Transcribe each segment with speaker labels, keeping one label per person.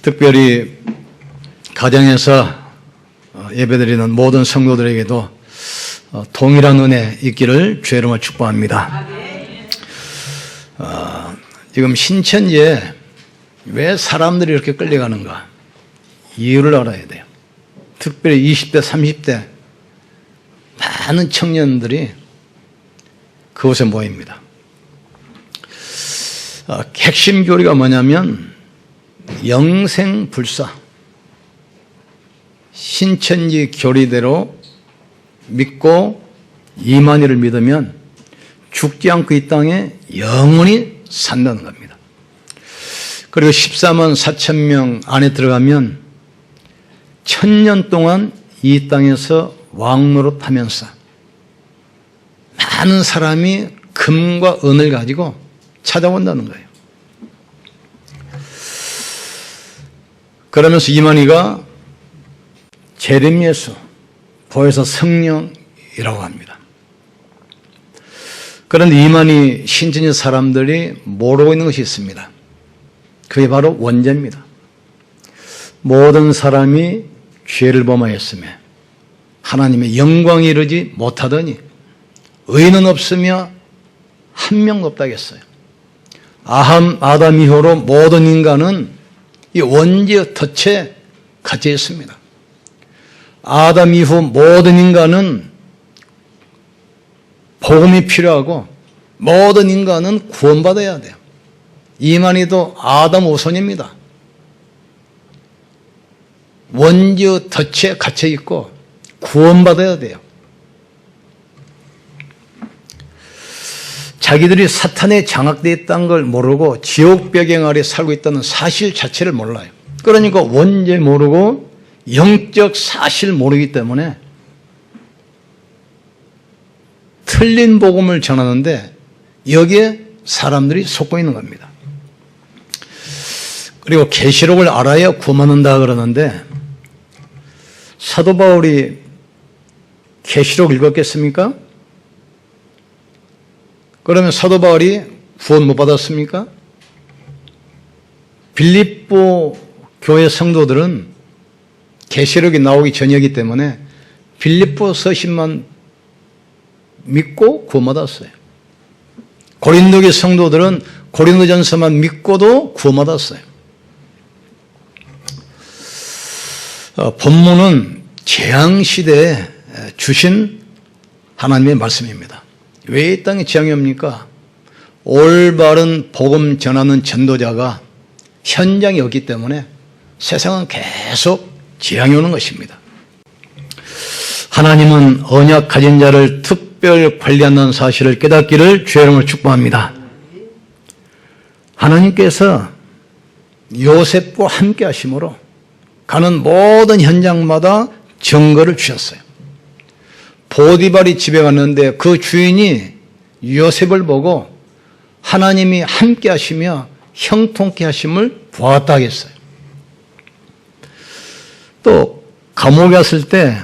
Speaker 1: 특별히 가정에서 예배드리는 모든 성도들에게도 동일한 은혜 있기를 주의 이름으로 축복합니다. 지금 신천지에 왜 사람들이 이렇게 끌려가는가 이유를 알아야 돼요. 특별히 20대, 30대 많은 청년들이 그곳에 모입니다. 핵심 교리가 뭐냐면 영생불사, 신천지 교리대로 믿고 이만희를 믿으면 죽지 않고 이 땅에 영원히 산다는 겁니다. 그리고 14만 4천 명 안에 들어가면 1000년 동안 이 땅에서 왕노릇하면서 많은 사람이 금과 은을 가지고 찾아온다는 거예요. 그러면서 이만희가 재림 예수, 보혜사 성령이라고 합니다. 그런데 이만희 신천지 사람들이 모르고 있는 것이 있습니다. 그게 바로 원죄입니다. 모든 사람이 죄를 범하였으며 하나님의 영광에 이르지 못하더니 의인은 없으며 한 명도 없다고 했어요. 아담 이후로 모든 인간은 이 원죄의 덫에 갇혀 있습니다. 아담 이후 모든 인간은 복음이 필요하고 모든 인간은 구원받아야 돼요. 이만희도 아담 후손입니다. 원죄의 덫에 갇혀 있고 구원받아야 돼요. 자기들이 사탄에 장악되어 있다는 걸 모르고 지옥 벽행 아래 살고 있다는 사실 자체를 몰라요. 그러니까 원죄 모르고 영적 사실 모르기 때문에 틀린 복음을 전하는데 여기에 사람들이 속고 있는 겁니다. 그리고 계시록을 알아야 구원받는다 그러는데 사도 바울이 계시록 읽었겠습니까? 그러면 사도 바울이 구원 못 받았습니까? 빌립보 교회 성도들은 계시록이 나오기 전이기 때문에 빌립보 서신만 믿고 구원받았어요. 고린도교 성도들은 고린도전서만 믿고도 구원받았어요. 본문은 재앙시대에 주신 하나님의 말씀입니다. 왜 이 땅에 재앙이 옵니까? 올바른 복음 전하는 전도자가 현장에 없기 때문에 세상은 계속 재앙이 오는 것입니다. 하나님은 언약 가진 자를 특별 관리한다는 사실을 깨닫기를 주의 이름으로 축복합니다. 하나님께서 요셉과 함께 하심으로 가는 모든 현장마다 증거를 주셨어요. 보디발이 집에 갔는데 그 주인이 요셉을 보고 하나님이 함께 하시며 형통케 하심을 보았다 하겠어요. 또 감옥에 갔을 때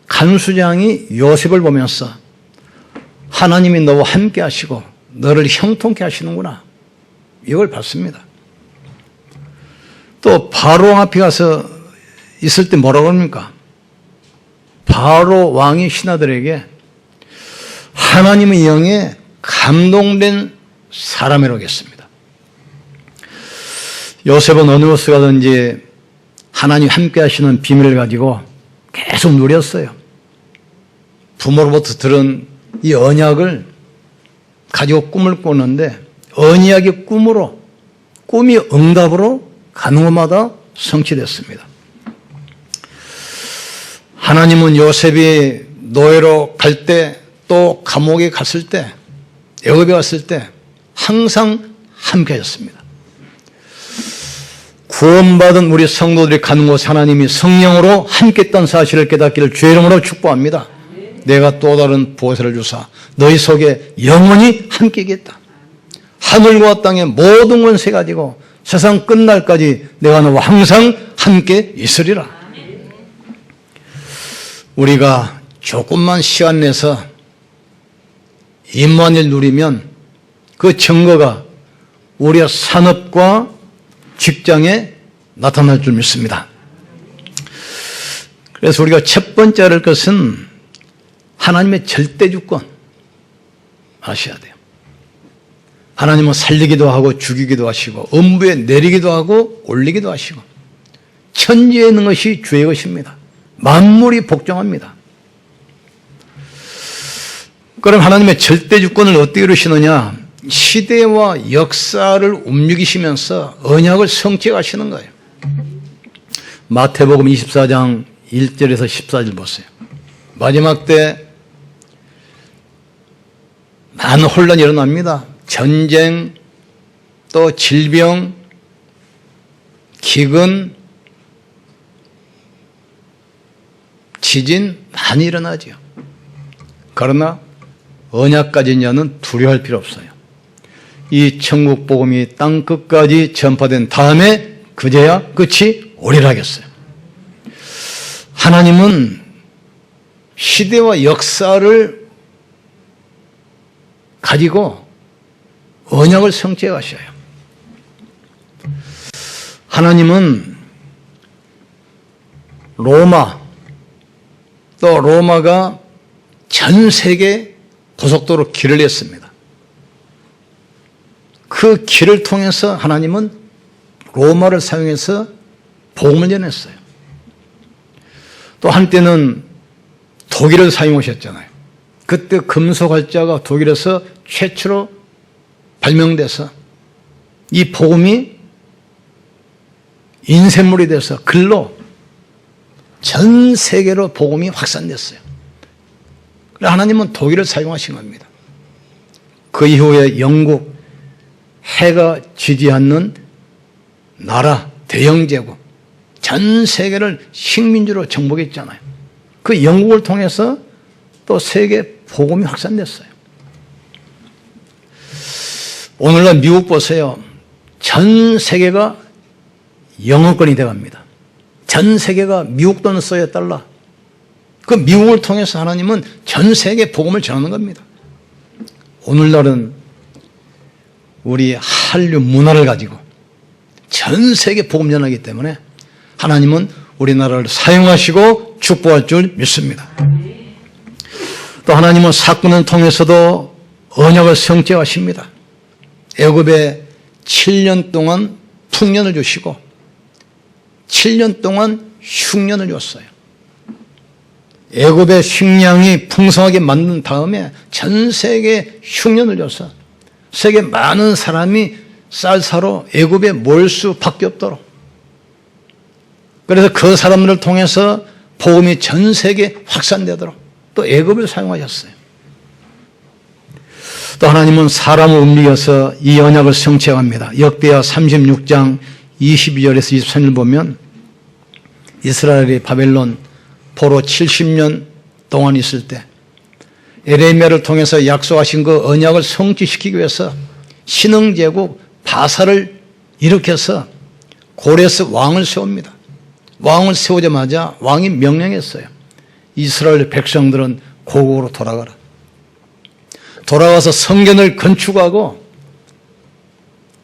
Speaker 1: 간수장이 요셉을 보면서 하나님이 너와 함께 하시고 너를 형통케 하시는구나, 이걸 봤습니다. 또 바로 앞에 가서 있을 때 뭐라고 합니까? 바로 왕의 신하들에게 하나님의 영에 감동된 사람이라고 했습니다. 요셉은 어느 곳에 가든지 하나님 함께 하시는 비밀을 가지고 계속 누렸어요. 부모로부터 들은 이 언약을 가지고 꿈을 꾸는데 언약의 꿈이 응답으로 가는 곳마다 성취됐습니다. 하나님은 요셉이 노예로 갈 때, 또 감옥에 갔을 때, 애굽에 갔을 때 항상 함께 하셨습니다. 구원받은 우리 성도들이 가는 곳에 하나님이 성령으로 함께 했다는 사실을 깨닫기를 주의 이름으로 축복합니다. 내가 또 다른 보혜사를 주사 너희 속에 영원히 함께 있겠다. 하늘과 땅의 모든 권세 가지고 세상 끝날까지 내가 너와 항상 함께 있으리라. 우리가 조금만 시간 내서 임만을 누리면 그 증거가 우리의 산업과 직장에 나타날 줄 믿습니다. 그래서 우리가 첫 번째 할 것은 하나님의 절대주권 아셔야 돼요. 하나님은 살리기도 하고 죽이기도 하시고 음부에 내리기도 하고 올리기도 하시고 천지에 있는 것이 주의 것입니다. 만물이 복종합니다. 그럼 하나님의 절대주권을 어떻게 이루시느냐? 시대와 역사를 움직이시면서 언약을 성취하시는 거예요. 마태복음 24장 1절에서 14절 보세요. 마지막 때 많은 혼란이 일어납니다. 전쟁, 또 질병, 기근, 지진 많이 일어나죠. 그러나 언약 가진 자는 두려워할 필요 없어요. 이 천국 복음이 땅 끝까지 전파된 다음에 그제야 끝이 오리라 하겠어요. 하나님은 시대와 역사를 가지고 언약을 성취해 가셔요. 하나님은 또 로마가 전 세계 고속도로 길을 냈습니다. 그 길을 통해서 하나님은 로마를 사용해서 복음을 전했어요. 또 한때는 독일을 사용하셨잖아요. 그때 금속활자가 독일에서 최초로 발명돼서 이 복음이 인쇄물이 돼서 글로 전 세계로 복음이 확산됐어요. 그래서 하나님은 독일을 사용하신 겁니다. 그 이후에 영국, 해가 지지 않는 나라, 대영제국, 전 세계를 식민지로 정복했잖아요. 그 영국을 통해서 또 세계 복음이 확산됐어요. 오늘날 미국 보세요. 전 세계가 영어권이 되어갑니다. 전 세계가 미국 돈을 써야 달라. 그 미국을 통해서 하나님은 전 세계 복음을 전하는 겁니다. 오늘날은 우리 한류 문화를 가지고 전 세계 복음 전하기 때문에 하나님은 우리나라를 사용하시고 축복할 줄 믿습니다. 또 하나님은 사건을 통해서도 언약을 성취하십니다. 애굽에 7년 동안 풍년을 주시고 7년 동안 흉년을 줬어요. 애굽의 식량이 풍성하게 만든 다음에 전 세계에 흉년을 줘서 세계 많은 사람이 쌀 사러 애굽에 모일 수밖에 없도록, 그래서 그 사람들을 통해서 복음이 전 세계에 확산되도록 또 애굽을 사용하셨어요. 또 하나님은 사람을 움직여서 이 언약을 성취합니다. 역대하 36장 22절에서 23절 보면 이스라엘이 바벨론 포로 70년 동안 있을 때 에레미야를 통해서 약속하신 그 언약을 성취시키기 위해서 신흥제국 바사를 일으켜서 고레스 왕을 세웁니다. 왕을 세우자마자 왕이 명령했어요. 이스라엘 백성들은 고국으로 돌아가라. 돌아가서 성전을 건축하고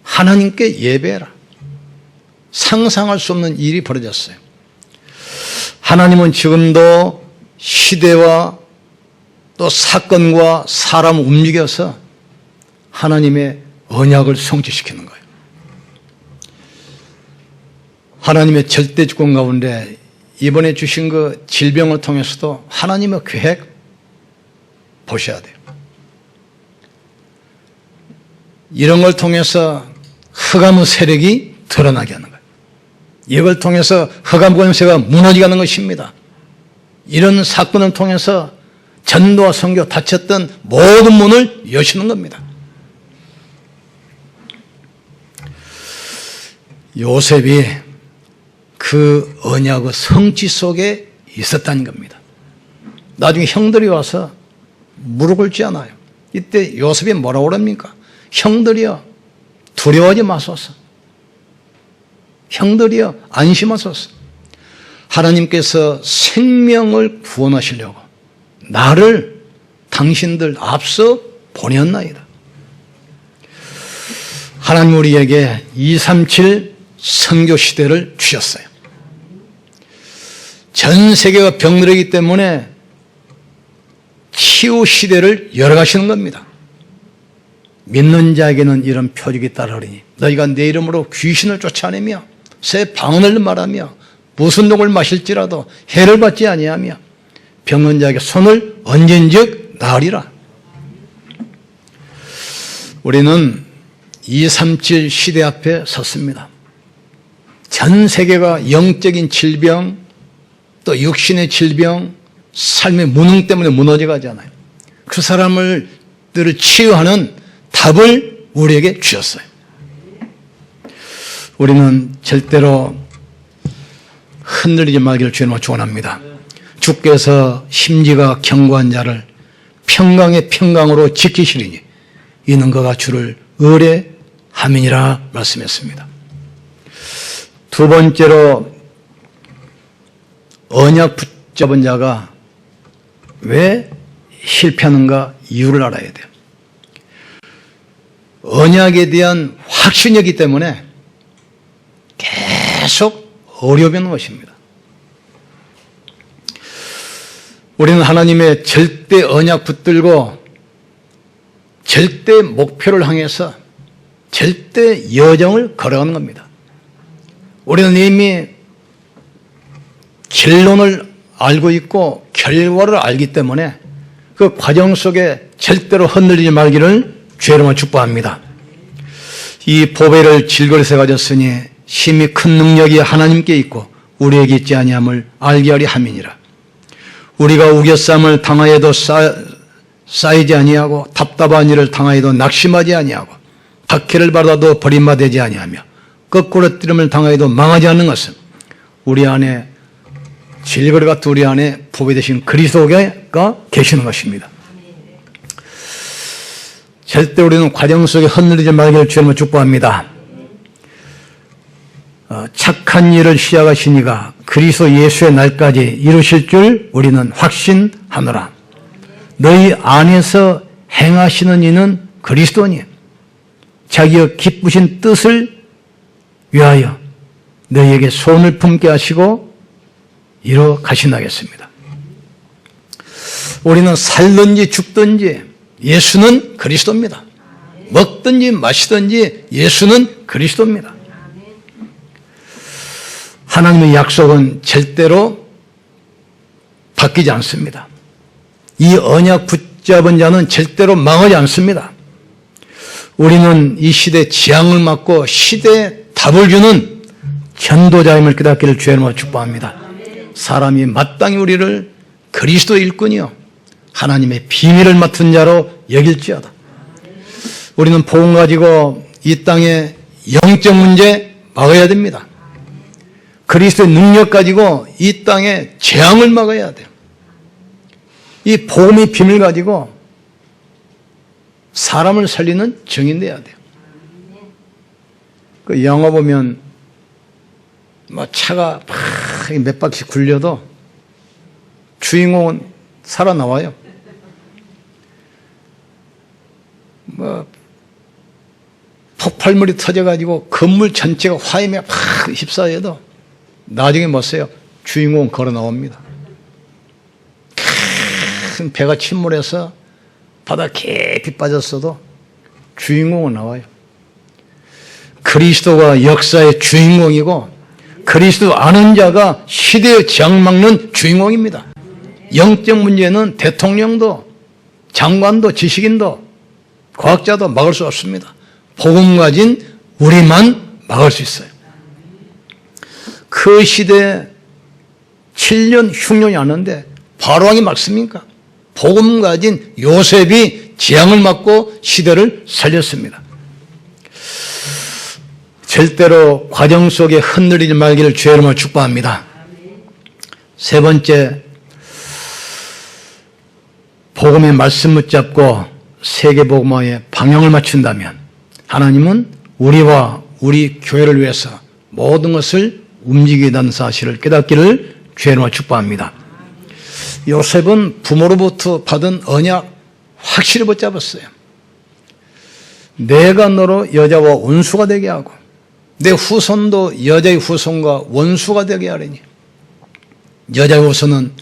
Speaker 1: 하나님께 예배해라. 상상할 수 없는 일이 벌어졌어요. 하나님은 지금도 시대와 또 사건과 사람을 움직여서 하나님의 언약을 성취시키는 거예요. 하나님의 절대주권 가운데 이번에 주신 그 질병을 통해서도 하나님의 계획 보셔야 돼요. 이런 걸 통해서 흑암의 세력이 드러나게 하는 거예요. 이걸 통해서 흑암 권세가 무너지게 하는 것입니다. 이런 사건을 통해서 전도와 선교 닫혔던 모든 문을 여시는 겁니다. 요셉이 그 언약의 성취 속에 있었다는 겁니다. 나중에 형들이 와서 무릎 꿇지 않아요. 이때 요셉이 뭐라고 그럽니까? 형들이여 두려워하지 마소서. 형들이여 안심하소서. 하나님께서 생명을 구원하시려고 나를 당신들 앞서 보냈나이다. 하나님 우리에게 237 선교 시대를 주셨어요. 전 세계가 병들었기 때문에 치유 시대를 열어가시는 겁니다. 믿는 자에게는 이런 표적이 따르리니 너희가 내 이름으로 귀신을 쫓아내며 새 방언을 말하며 무슨 독을 마실지라도 해를 받지 아니하며 병든 자에게 손을 얹은즉 나으리라. 우리는 237 시대 앞에 섰습니다. 전 세계가 영적인 질병, 또 육신의 질병, 삶의 무능 때문에 무너져 가잖아요. 그 사람들을 치유하는 답을 우리에게 주셨어요. 우리는 절대로 흔들리지 말기를 주님으로 축원합니다. 주께서 심지가 견고한 자를 평강의 평강으로 지키시리니 이는 그가 주를 의뢰함이니라 말씀했습니다. 두 번째로 언약 붙잡은 자가 왜 실패하는가 이유를 알아야 돼요. 언약에 대한 확신이기 때문에 계속 어려운 것입니다. 우리는 하나님의 절대 언약 붙들고 절대 목표를 향해서 절대 여정을 걸어가는 겁니다. 우리는 이미 결론을 알고 있고 결과를 알기 때문에 그 과정 속에 절대로 흔들리지 말기를 주의 이름으로 축복합니다. 이 보배를 질거리서 가졌으니 심히 큰 능력이 하나님께 있고 우리에게 있지 아니함을 알게 하리 함이니라. 우리가 우겨쌈을 당하여도 쌓이지 아니하고 답답한 일을 당하여도 낙심하지 아니하고 박해를 받아도 버림받지 아니하며 거꾸로 뜨림을 당하여도 망하지 않는 것은 우리 안에 질거리 같은 우리 안에 보배 되신 그리스도가 계시는 것입니다. 절대 우리는 과정 속에 흔들리지 말기를 주님을 축복합니다. 착한 일을 시작하시니가 그리스도 예수의 날까지 이루실 줄 우리는 확신하노라. 너희 안에서 행하시는 이는 그리스도니 자기의 기쁘신 뜻을 위하여 너희에게 손을 품게 하시고 이뤄 가신다겠습니다. 우리는 살든지 죽든지 예수는 그리스도입니다. 먹든지 마시든지 예수는 그리스도입니다. 하나님의 약속은 절대로 바뀌지 않습니다. 이 언약 붙잡은 자는 절대로 망하지 않습니다. 우리는 이 시대 지향을 맡고 시대에 답을 주는 전도자임을 깨닫기를 주의 이름으로 축복합니다. 사람이 마땅히 우리를 그리스도 일꾼이요 하나님의 비밀을 맡은 자로 여길지어다. 우리는 복음 가지고 이 땅의 영적 문제 막아야 됩니다. 그리스도의 능력 가지고 이 땅의 재앙을 막아야 돼요. 이 복음의 비밀 가지고 사람을 살리는 증인 돼야 돼요. 그 영화 보면 뭐 차가 몇 바퀴 굴려도 주인공은 살아나와요. 뭐 폭발물이 터져가지고 건물 전체가 화염에 팍 휩싸여도 나중에 뭐어요? 주인공은 걸어 나옵니다. 큰 배가 침몰해서 바다 깊이 빠졌어도 주인공은 나와요. 그리스도가 역사의 주인공이고 그리스도 아는 자가 시대의 재앙 막는 주인공입니다. 영적 문제는 대통령도 장관도 지식인도 과학자도 막을 수 없습니다. 복음 가진 우리만 막을 수 있어요. 그 시대에 7년 흉년이 왔는데 바로왕이 막습니까? 복음 가진 요셉이 재앙을 막고 시대를 살렸습니다. 절대로 과정 속에 흔들리지 말기를 주의 이름으로 축복합니다. 세 번째, 복음의 말씀 붙잡고 세계복음화에 방향을 맞춘다면 하나님은 우리와 우리 교회를 위해서 모든 것을 움직이게 한다는 사실을 깨닫기를 주의 이름으로 축복합니다. 요셉은 부모로부터 받은 언약 확실히 붙잡았어요. 내가 너로 여자와 원수가 되게 하고 내 후손도 여자의 후손과 원수가 되게 하리니 여자의 후손은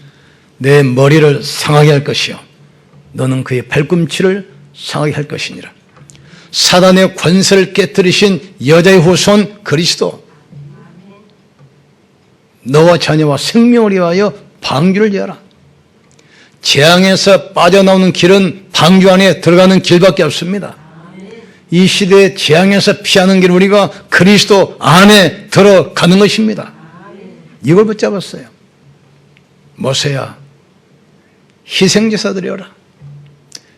Speaker 1: 내 머리를 상하게 할 것이요 너는 그의 발꿈치를 상하게 할 것이니라. 사단의 권세를 깨뜨리신 여자의 후손 그리스도, 너와 자녀와 생명을 위하여 방주를 여라. 재앙에서 빠져나오는 길은 방주 안에 들어가는 길밖에 없습니다. 이 시대의 재앙에서 피하는 길, 우리가 그리스도 안에 들어가는 것입니다. 이걸 붙잡았어요. 모세야, 희생제사 드려라.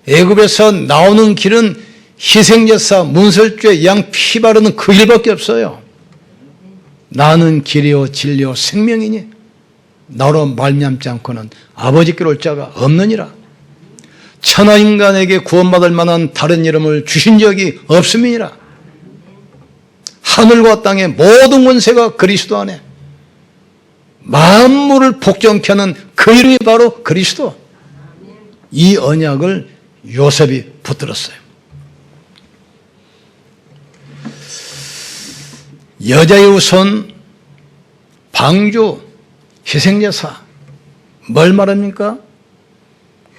Speaker 1: 애굽에서 나오는 길은 희생제사, 문설주에 양 피 바르는 그 길밖에 없어요. 나는 길이요 진리요 생명이니 나로 말미암지 않고는 아버지께로 올 자가 없느니라. 천하인간에게 구원받을 만한 다른 이름을 주신 적이 없음이니라. 하늘과 땅의 모든 권세가 그리스도 안에, 만물을 복종케 하는 그 이름이 바로 그리스도. 이 언약을 요셉이 붙들었어요. 여자의 후손, 방주, 희생제사, 뭘 말합니까?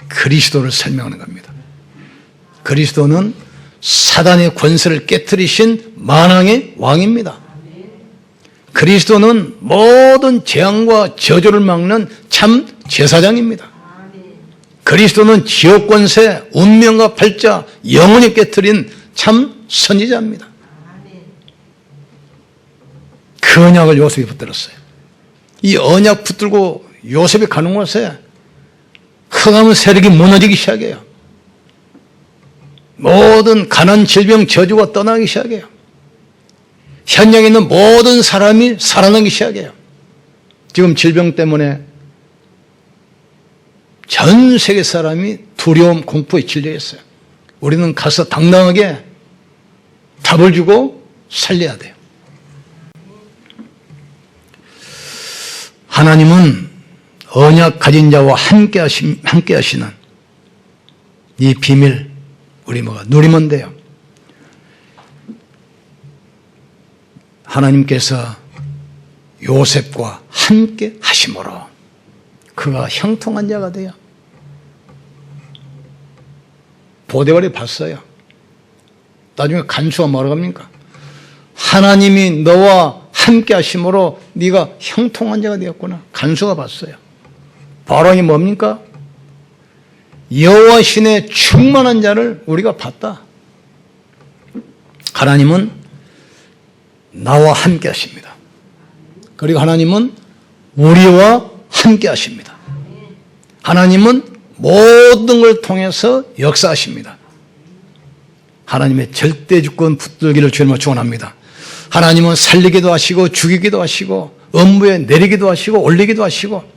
Speaker 1: 그리스도를 설명하는 겁니다. 그리스도는 사단의 권세를 깨뜨리신 만왕의 왕입니다. 그리스도는 모든 재앙과 저주를 막는 참 제사장입니다. 그리스도는 지옥 권세, 운명과 팔자, 영원히 깨뜨린 참 선지자입니다. 그 언약을 요셉이 붙들었어요. 이 언약 붙들고 요셉이 가는 곳에 흑암의 세력이 무너지기 시작해요. 모든 가난, 질병, 저주가 떠나기 시작해요. 현장에 있는 모든 사람이 살아나기 시작해요. 지금 질병 때문에 전 세계 사람이 두려움, 공포에 질려 있어요. 우리는 가서 당당하게 답을 주고 살려야 돼요. 하나님은 언약 가진 자와 함께 하시는 이 비밀 우리 뭐가 누리면 돼요. 하나님께서 요셉과 함께 하심으로 그가 형통한 자가 돼요. 보디발이 봤어요. 나중에 간수가 뭐라고 합니까? 하나님이 너와 함께 하심으로 네가 형통한 자가 되었구나. 간수가 봤어요. 바로이 뭡니까? 여호와 신의 충만한 자를 우리가 봤다. 하나님은 나와 함께 하십니다. 그리고 하나님은 우리와 함께 하십니다. 하나님은 모든 걸 통해서 역사하십니다. 하나님의 절대 주권 붙들기를 주님으로 축원합니다. 하나님은 살리기도 하시고 죽이기도 하시고 업무에 내리기도 하시고 올리기도 하시고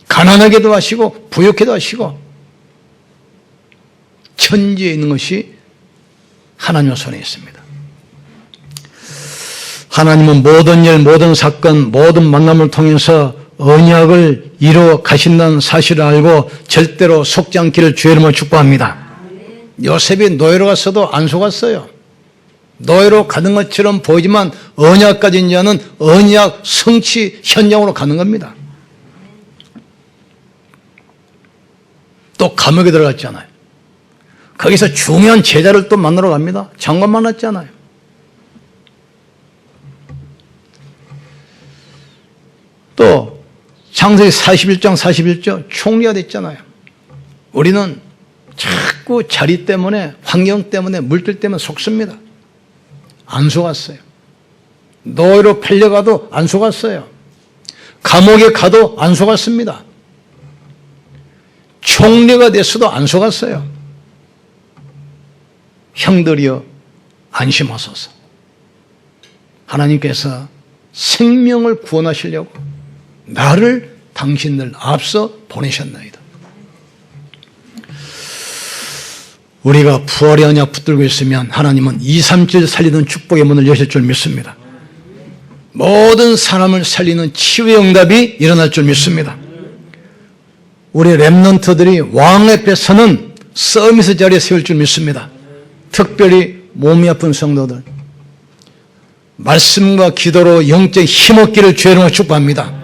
Speaker 1: 가난하게도 하시고 부욕해도 하시고 천지에 있는 것이 하나님의 손에 있습니다. 하나님은 모든 일, 모든 사건, 모든 만남을 통해서 언약을 이루어 가신다는 사실을 알고 절대로 속지 않기를 주의 이름으로 축복합니다. 요셉이 노예로 갔어도 안 속았어요. 노예로 가는 것처럼 보이지만 언약 가진 자는 언약 성취 현장으로 가는 겁니다. 또 감옥에 들어갔잖아요. 거기서 중요한 제자를 또 만나러 갑니다. 장관 만났잖아요. 또 창세기 41장 41절 총리가 됐잖아요. 우리는 자꾸 자리 때문에, 환경 때문에, 물질 때문에 속습니다. 안 속았어요. 노예로 팔려가도 안 속았어요. 감옥에 가도 안 속았습니다. 총리가 됐어도 안 속았어요. 형들이여 안심하소서. 하나님께서 생명을 구원하시려고 나를 당신들 앞서 보내셨나이다. 우리가 부활의 언약 붙들고 있으면 하나님은 237 살리는 축복의 문을 여실 줄 믿습니다. 모든 사람을 살리는 치유의 응답이 일어날 줄 믿습니다. 우리 렘넌트들이 왕 앞에 서는 서비스 자리에 세울 줄 믿습니다. 특별히 몸이 아픈 성도들, 말씀과 기도로 영적 힘없기를 주의 이름으로 축복합니다.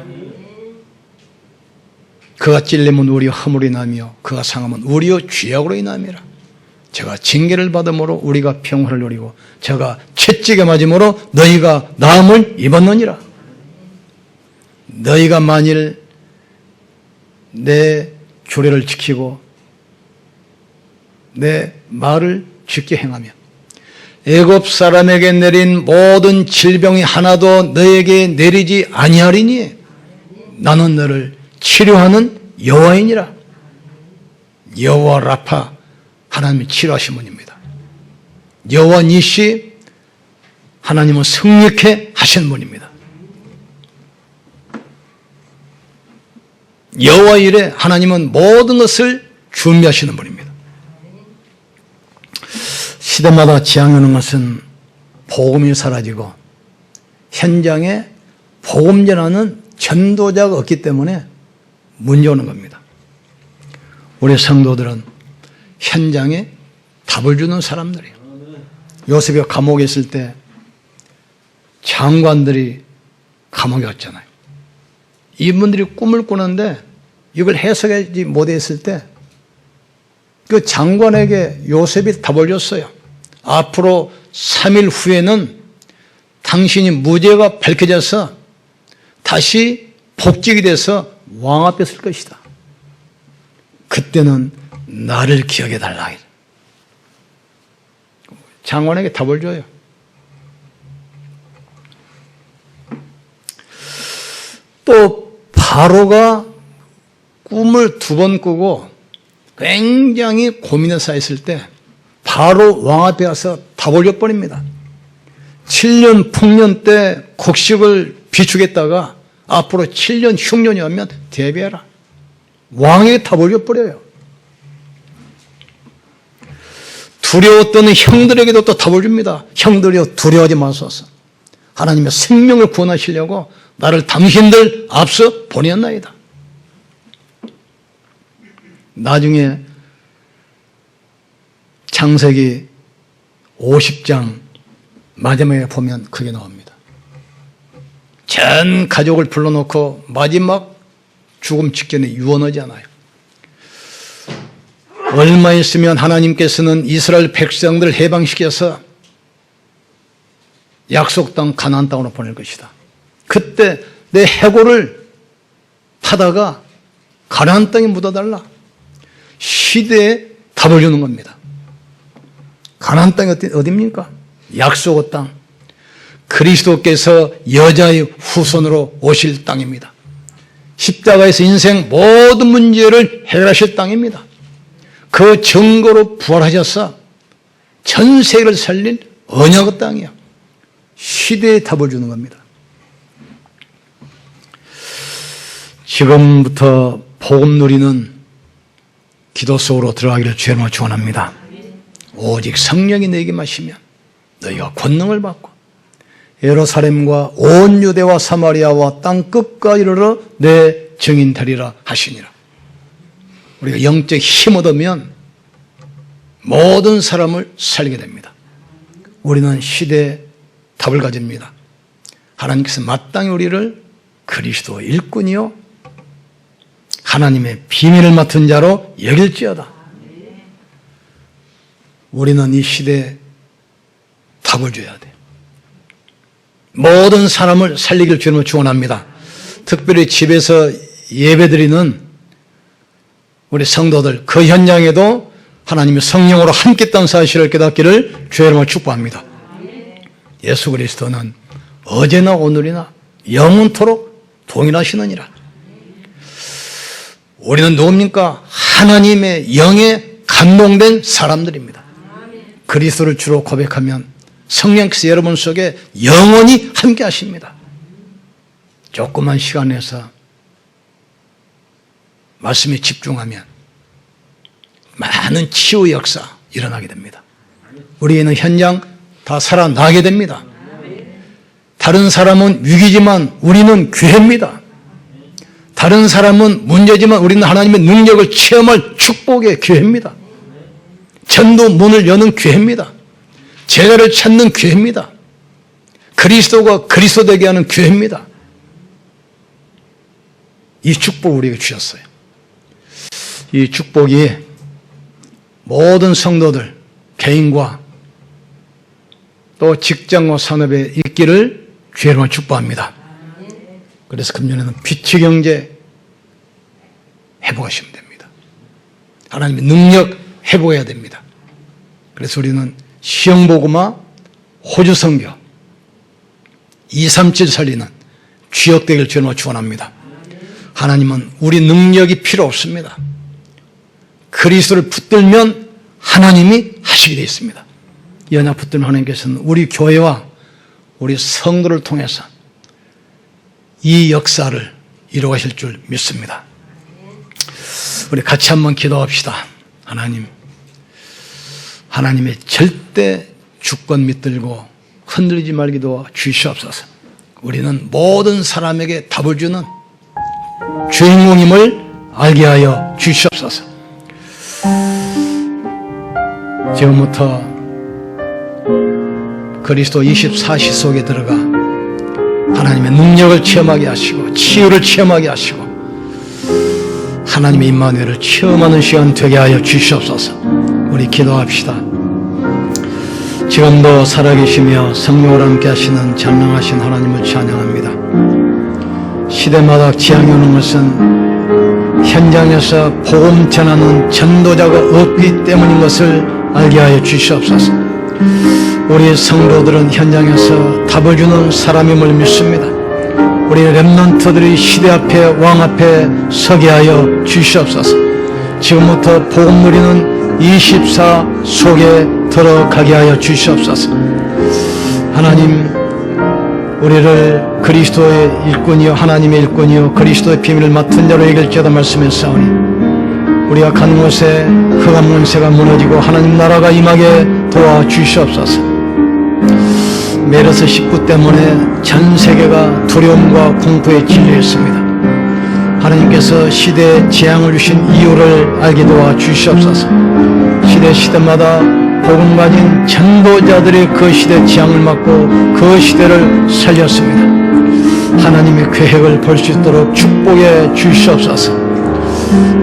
Speaker 1: 그가 찔림은 우리의 허물이 인하며 그가 상함은 우리의 죄악으로 인함이라. 제가 징계를 받음으로 우리가 평화를 누리고 제가 채찍에 맞음으로 너희가 나음을 입었느니라. 너희가 만일 내 규례를 지키고 내 말을 지켜 행하면 애굽 사람에게 내린 모든 질병이 하나도 너에게 내리지 아니하리니 나는 너를 치료하는 여호와이니라. 여호와 라파, 하나님이 치료하신 분입니다. 여호와 니시, 하나님은 승리케 하신 분입니다. 여호와 이레, 하나님은 모든 것을 준비하시는 분입니다. 시대마다 지향하는 것은 복음이 사라지고 현장에 복음 전하는 전도자가 없기 때문에 문제 오는 겁니다. 우리 성도들은 현장에 답을 주는 사람들이에요. 요셉이 감옥에 있을 때 장관들이 감옥에 갔잖아요. 이분들이 꿈을 꾸는데 이걸 해석하지 못했을 때 그 장관에게 요셉이 답을 줬어요. 앞으로 3일 후에는 당신이 무죄가 밝혀져서 다시 복직이 돼서 왕 앞에 설 것이다. 그때는 나를 기억해달라. 장관에게 답을 줘요. 또 바로가 꿈을 2번 꾸고 굉장히 고민에 쌓였을 때 바로 왕 앞에 가서 답을 줘버립니다. 7년 풍년 때 곡식을 비추겠다가 앞으로 7년 흉년이 오면 대비해라. 왕에게 답을 줘버려요. 두려웠던 형들에게도 또 답을 줍니다. 형들이여 두려워하지 마소서. 하나님의 생명을 구원하시려고 나를 당신들 앞서 보내었나이다. 나중에 창세기 50장 마지막에 보면 그게 나옵니다. 전 가족을 불러놓고 마지막 죽음 직전에 유언하지 않아요. 얼마 있으면 하나님께서는 이스라엘 백성들을 해방시켜서 약속 땅 가나안 땅으로 보낼 것이다. 그때 내 해골을 파다가 가나안 땅에 묻어달라. 시대에 답을 주는 겁니다. 가나안 땅이 어디입니까? 약속의 땅. 그리스도께서 여자의 후손으로 오실 땅입니다. 십자가에서 인생 모든 문제를 해결하실 땅입니다. 그 증거로 부활하셔서 전 세계를 살린 언약의 땅이요. 시대에 답을 주는 겁니다. 지금부터 복음 누리는 기도 속으로 들어가기를 주님으로 축원합니다. 오직 성령이 너에게 마시면 너희가 권능을 받고 예루살렘과 온 유대와 사마리아와 땅 끝까지 이르러 내 증인 되리라 하시니라. 우리가 영적 힘 얻으면 모든 사람을 살게 됩니다. 우리는 시대에 답을 가집니다. 하나님께서 마땅히 우리를 그리스도 일꾼이요 하나님의 비밀을 맡은 자로 여길지어다. 우리는 이 시대에 답을 줘야 돼요. 모든 사람을 살리길 주님을 축원합니다. 특별히 집에서 예배드리는 우리 성도들 그 현장에도 하나님의 성령으로 함께 있다는 사실을 깨닫기를 주의 이름으로 축복합니다. 예수 그리스도는 어제나 오늘이나 영원토록 동일하시느니라. 우리는 누굽니까? 하나님의 영에 감동된 사람들입니다. 그리스도를 주로 고백하면 성령께서 여러분 속에 영원히 함께 하십니다. 조그만 시간에서 말씀에 집중하면 많은 치유 역사 일어나게 됩니다. 우리는 현장 다 살아나게 됩니다. 다른 사람은 위기지만 우리는 기회입니다. 다른 사람은 문제지만 우리는 하나님의 능력을 체험할 축복의 기회입니다. 전도 문을 여는 기회입니다. 제자를 찾는 기회입니다. 그 그리스도가 그리스도 되게 하는 교회입니다. 이 축복을 우리에게 주셨어요. 이 축복이 모든 성도들, 개인과 또 직장과 산업에 있기를 주의로 축복합니다. 그래서 금년에는 빛의 경제 회복하시면 됩니다. 하나님의 능력 회복해야 됩니다. 그래서 우리는 시형복음화, 호주선교, 237 살리는 주역되기를 주님으로 축원합니다. 하나님은 우리 능력이 필요 없습니다. 그리스도를 붙들면 하나님이 하시게 되어 있습니다. 이 언약 붙들면 하나님께서는 우리 교회와 우리 성도를 통해서 이 역사를 이루어가실 줄 믿습니다. 우리 같이 한번 기도합시다. 하나님, 하나님의 절대 주권 믿들고 흔들리지 말기도 주시옵소서. 우리는 모든 사람에게 답을 주는 주인공임을 알게 하여 주시옵소서. 지금부터 그리스도 24시 속에 들어가 하나님의 능력을 체험하게 하시고 치유를 체험하게 하시고 하나님의 임마누엘을 체험하는 시간 되게 하여 주시옵소서. 우리 기도합시다. 지금도 살아계시며 성령을 함께 하시는 전능하신 하나님을 찬양합니다. 시대마다 지향해 오는 것은 현장에서 복음 전하는 전도자가 없기 때문인 것을 알게 하여 주시옵소서. 우리 성도들은 현장에서 답을 주는 사람임을 믿습니다. 우리 렘넌트들이 시대 앞에 왕 앞에 서게 하여 주시옵소서. 지금부터 복음 누리는 24 속에 들어가게 하여 주시옵소서. 하나님, 우리를 그리스도의 일꾼이요 하나님의 일꾼이요 그리스도의 비밀을 맡은 자로 여길지어다 말씀했사오니 우리가 가는 곳에 흑암 권세가 무너지고 하나님 나라가 임하게 도와주시옵소서. 메르스 19 때문에 전 세계가 두려움과 공포에 질려 있습니다. 하나님께서 시대에 재앙을 주신 이유를 알게 도와주시옵소서. 시대마다 복음 가진 전도자들이 그 시대 재앙을 막고 그 시대를 살렸습니다. 하나님의 계획을 볼 수 있도록 축복해 주시옵소서.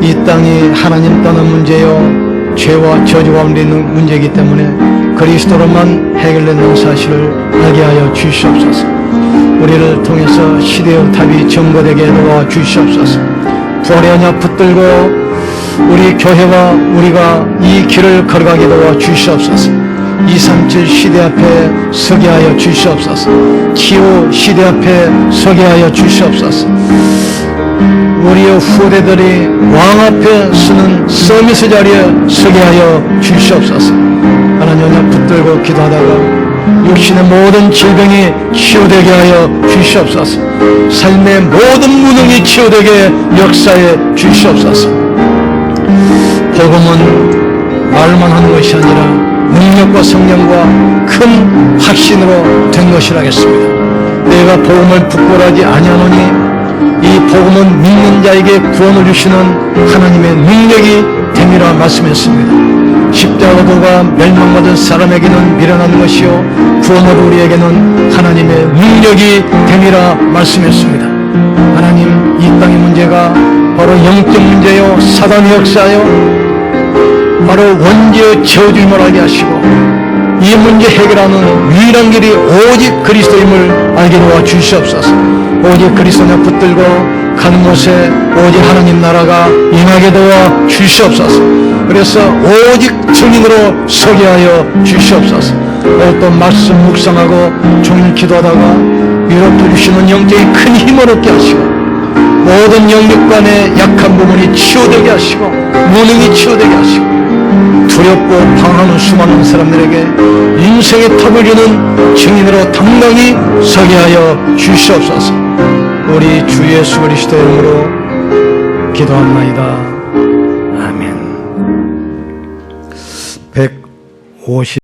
Speaker 1: 이 땅이 하나님 땅의 문제요 죄와 저주 가운데 있는 문제이기 때문에 그리스도로만 해결되는 사실을 알게 하여 주시옵소서. 우리를 통해서 시대의 답이 증거되게 도와주시옵소서. 부활의 언약 붙들고 우리 교회와 우리가 이 길을 걸어가게 도와주시옵소서. 237 시대 앞에 서게 하여 주시옵소서. 치유 시대 앞에 서게 하여 주시옵소서. 우리의 후대들이 왕 앞에 서는 서미스 자리에 서게 하여 주시옵소서. 하나님 언약 붙들고 기도하다가 육신의 모든 질병이 치유되게 하여 주시옵소서. 삶의 모든 무능이 치유되게 역사해 주시옵소서. 복음은 말만 하는 것이 아니라 능력과 성령과 큰 확신으로 된 것이라겠습니다. 내가 복음을 부끄러워하지 아니하노니 이 복음은 믿는 자에게 구원을 주시는 하나님의 능력이 됨이라 말씀했습니다. 십자가도가 멸망받은 사람에게는 미련한 것이요 구원으로 우리에게는 하나님의 능력이 됨이라 말씀했습니다. 하나님, 이 땅의 문제가 바로 영적 문제요 사단의 역사요 바로 원죄의 저주임을 알게 하시고 이 문제 해결하는 유일한 길이 오직 그리스도임을 알게 도와주시옵소서. 오직 그리스도를 붙들고 가는 곳에 오직 하나님 나라가 임하게 도와주시옵소서. 그래서 오직 증인으로 서게 하여 주시옵소서. 또 말씀 묵상하고 종일 기도하다가 위로도 주시는 영적인 큰 힘을 얻게 하시고 모든 영육간의 약한 부분이 치유되게 하시고 무능이 치유되게 하시고 두렵고 방황하는 수많은 사람들에게 인생의 탑을 주는 증인으로 당당히 서게 하여 주시옵소서. 우리 주 예수 그리스도의 이름으로 기도합나이다. 아멘. 150